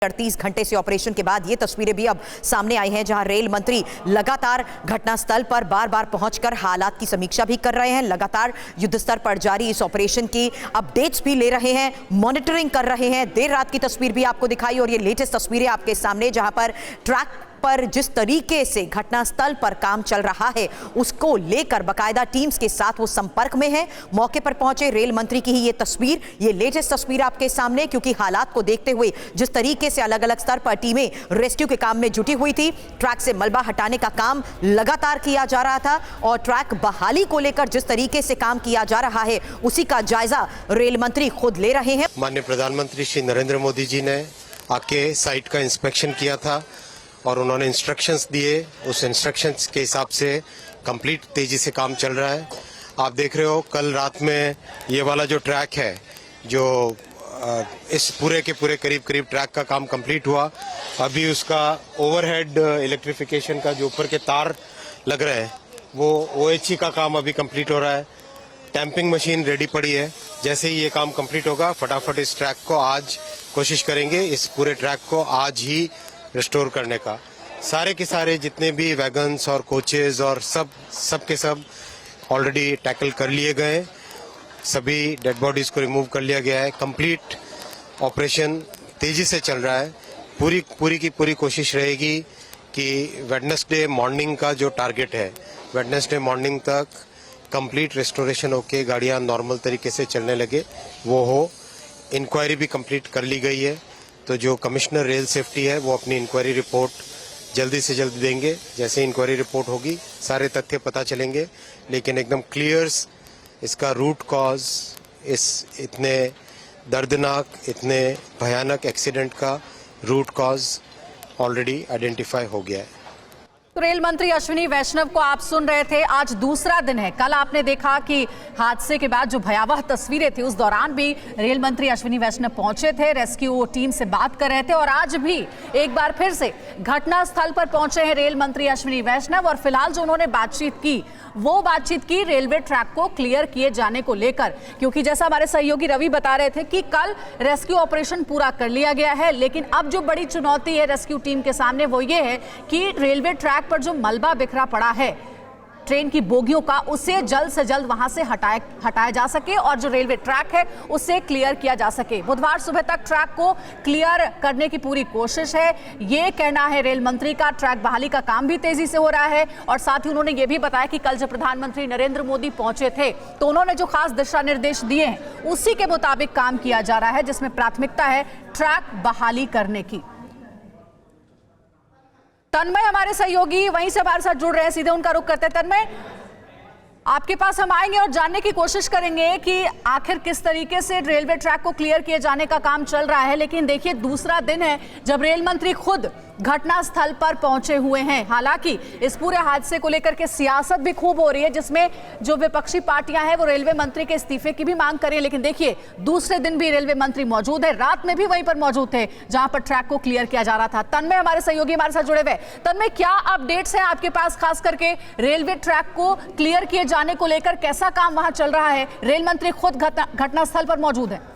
38 घंटे से ऑपरेशन के बाद ये तस्वीरें भी अब सामने आई हैं, जहां रेल मंत्री लगातार घटनास्थल पर बार बार पहुंचकर हालात की समीक्षा भी कर रहे हैं। लगातार युद्ध स्तर पर जारी इस ऑपरेशन की अपडेट्स भी ले रहे हैं, मॉनिटरिंग कर रहे हैं। देर रात की तस्वीर भी आपको दिखाई और ये लेटेस्ट तस्वीरें आपके सामने, जहां पर ट्रैक पर जिस तरीके से घटनास्थल पर काम चल रहा है उसको लेकर बकायदा टीम्स के साथ वो संपर्क में है। मौके पर पहुंचे रेल मंत्री की ही ये तस्वीर, ये लेटेस्ट तस्वीर आपके सामने, क्योंकि हालात को देखते हुए जिस तरीके से अलग अलग स्तर पर टीमें रेस्क्यू के काम में जुटी हुई थी, ट्रैक से मलबा हटाने का काम लगातार किया जा रहा था और ट्रैक बहाली को लेकर जिस तरीके से काम किया जा रहा है उसी का जायजा रेल मंत्री खुद ले रहे हैं। माननीय प्रधानमंत्री श्री नरेंद्र मोदी जी ने आके साइट का इंस्पेक्शन किया था और उन्होंने इंस्ट्रक्शंस दिए। उस इंस्ट्रक्शंस के हिसाब से कंप्लीट तेजी से काम चल रहा है। आप देख रहे हो कल रात में ये वाला जो ट्रैक है, जो इस पूरे के पूरे करीब ट्रैक का काम कंप्लीट हुआ। अभी उसका ओवरहेड इलेक्ट्रिफिकेशन का जो ऊपर के तार लग रहे हैं वो OHE का काम अभी कंप्लीट हो रहा है। टैंपिंग मशीन रेडी पड़ी है। जैसे ही ये काम कंप्लीट होगा फटाफट इस ट्रैक को आज कोशिश करेंगे, इस पूरे ट्रैक को आज ही रिस्टोर करने का। सारे के सारे जितने भी वैगन्स और कोचेज और सब के सब ऑलरेडी टैकल कर लिए गए। सभी डेड बॉडीज को रिमूव कर लिया गया है। कंप्लीट ऑपरेशन तेजी से चल रहा है। पूरी की पूरी कोशिश रहेगी कि वेडनेसडे मॉर्निंग का जो टारगेट है, वेडनेसडे मॉर्निंग तक कंप्लीट रिस्टोरेशन होके गाड़ियाँ नॉर्मल तरीके से चलने लगे वो हो। इंक्वायरी भी कंप्लीट कर ली गई है, तो जो कमिश्नर रेल सेफ्टी है वो अपनी इंक्वायरी रिपोर्ट जल्दी से जल्दी देंगे। जैसे इंक्वायरी रिपोर्ट होगी सारे तथ्य पता चलेंगे, लेकिन एकदम क्लियर्स इसका रूट कॉज, इस इतने दर्दनाक इतने भयानक एक्सीडेंट का रूट कॉज ऑलरेडी आइडेंटिफाई हो गया है। तो रेल मंत्री अश्विनी वैष्णव को आप सुन रहे थे। आज दूसरा दिन है। कल आपने देखा कि हादसे के बाद जो भयावह तस्वीरें थी उस दौरान भी रेल मंत्री अश्विनी वैष्णव पहुंचे थे, रेस्क्यू टीम से बात कर रहे थे और आज भी एक बार फिर से घटनास्थल पर पहुंचे हैं रेल मंत्री अश्विनी वैष्णव। और फिलहाल जो उन्होंने बातचीत की वो बातचीत की रेलवे ट्रैक को क्लियर किए जाने को लेकर, क्योंकि जैसा हमारे सहयोगी रवि बता रहे थे कि कल रेस्क्यू ऑपरेशन पूरा कर लिया गया है, लेकिन अब जो बड़ी चुनौती है रेस्क्यू टीम के सामने वो ये है कि रेलवे ट्रैक पर जो मलबा बिखरा पड़ा है ट्रेन की बोगियों का, उसे जल्द से जल्द वहां से हटाया जा सके और जो रेलवे ट्रैक है उसे क्लियर किया जा सके। बुधवार सुबह तक ट्रैक को क्लियर करने की पूरी कोशिश है, ये कहना है रेल मंत्री का। ट्रैक बहाली का काम भी तेजी से हो रहा है और साथ ही उन्होंने ये भी बताया कि कल जब प्रधानमंत्री नरेंद्र मोदी पहुंचे थे तो उन्होंने जो खास दिशा निर्देश दिए हैं उसी के मुताबिक काम किया जा रहा है, जिसमें प्राथमिकता है ट्रैक बहाली करने की। तन्मय हमारे सहयोगी वहीं से हमारे साथ जुड़ रहे हैं, सीधे उनका रुख करते हैं। तन्मय, आपके पास हम आएंगे और जानने की कोशिश करेंगे कि आखिर किस तरीके से रेलवे ट्रैक को क्लियर किए जाने का काम चल रहा है। लेकिन देखिए, दूसरा दिन है जब रेल मंत्री खुद घटनास्थल पर पहुंचे हुए हैं। हालांकि इस पूरे हादसे को लेकर के सियासत भी खूब हो रही है, जिसमें जो विपक्षी पार्टियां हैं वो रेलवे मंत्री के इस्तीफे की भी मांग कर रही है। लेकिन देखिए, दूसरे दिन भी रेलवे मंत्री मौजूद है, रात में भी वहीं पर मौजूद थे जहां पर ट्रैक को क्लियर किया जा रहा था। तन्मय हमारे सहयोगी हमारे साथ जुड़े हुए। तन्मय, क्या अपडेट्स हैं आपके पास, खास करके रेलवे ट्रैक को क्लियर किए जाने को लेकर? कैसा काम वहां चल रहा है? रेल मंत्री खुद घटनास्थल पर मौजूद है।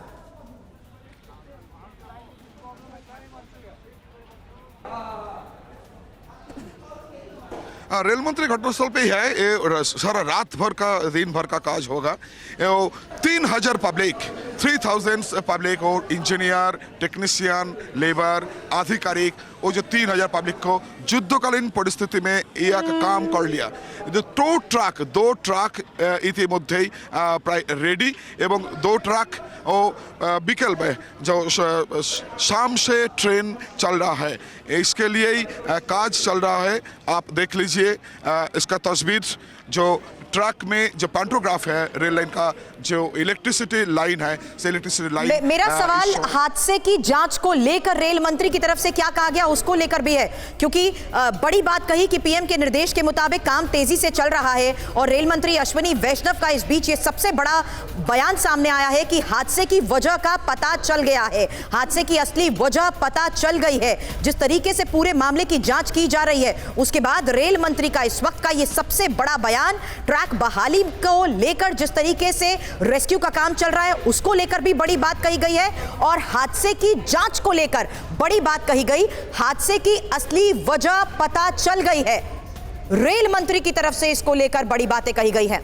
रेल मंत्री घटनास्थल पे ही है। ये सारा रात भर का दिन भर का काज होगा। 3000 पब्लिक, 3000 पब्लिक और इंजीनियर, टेक्नीशियन, लेबर, अधिकारिक, वो जो 3000 पब्लिक को युद्धकालीन परिस्थिति में यह काम कर लिया। जो दो ट्रैक इतिमধ্যে प्राय रेडी एवं 2 ट्रैक और बिकल में जो शाम से ट्रेन चल रहा है इसके लिए ही काज चल रहा है। आप देख लीजिए इसका तस्वीर। जो ट्रैक में जो पैंटोग्राफ है रेल लाइन का, जो इलेक्ट्रिसिटी लाइन है, इलेक्ट्रिसिटी लाइन। मेरा सवाल हादसे की जांच को लेकर रेल मंत्री की तरफ से क्या कहा गया उसको लेकर भी है, क्योंकि बड़ी बात कही कि पीएम के निर्देश के मुताबिक काम तेजी से चल रहा है और रेल मंत्री अश्विनी वैष्णव का इस बीच ये सबसे बड़ा बयान सामने आया है कि हादसे की वजह का पता चल गया है, हादसे की असली वजह पता चल गई है। जिस तरीके से पूरे मामले की जांच की जा रही है उसके बाद रेल मंत्री का इस वक्त का ये सबसे बड़ा बयान, ट्रैक बहाली को लेकर जिस तरीके से रेस्क्यू का काम चल रहा है उसको लेकर भी बड़ी बात कही गई है और हादसे की जांच को लेकर बड़ी बात कही गई। हादसे की असली वजह पता चल गई है। रेल मंत्री की तरफ से इसको लेकर बड़ी बातें कही गई हैं।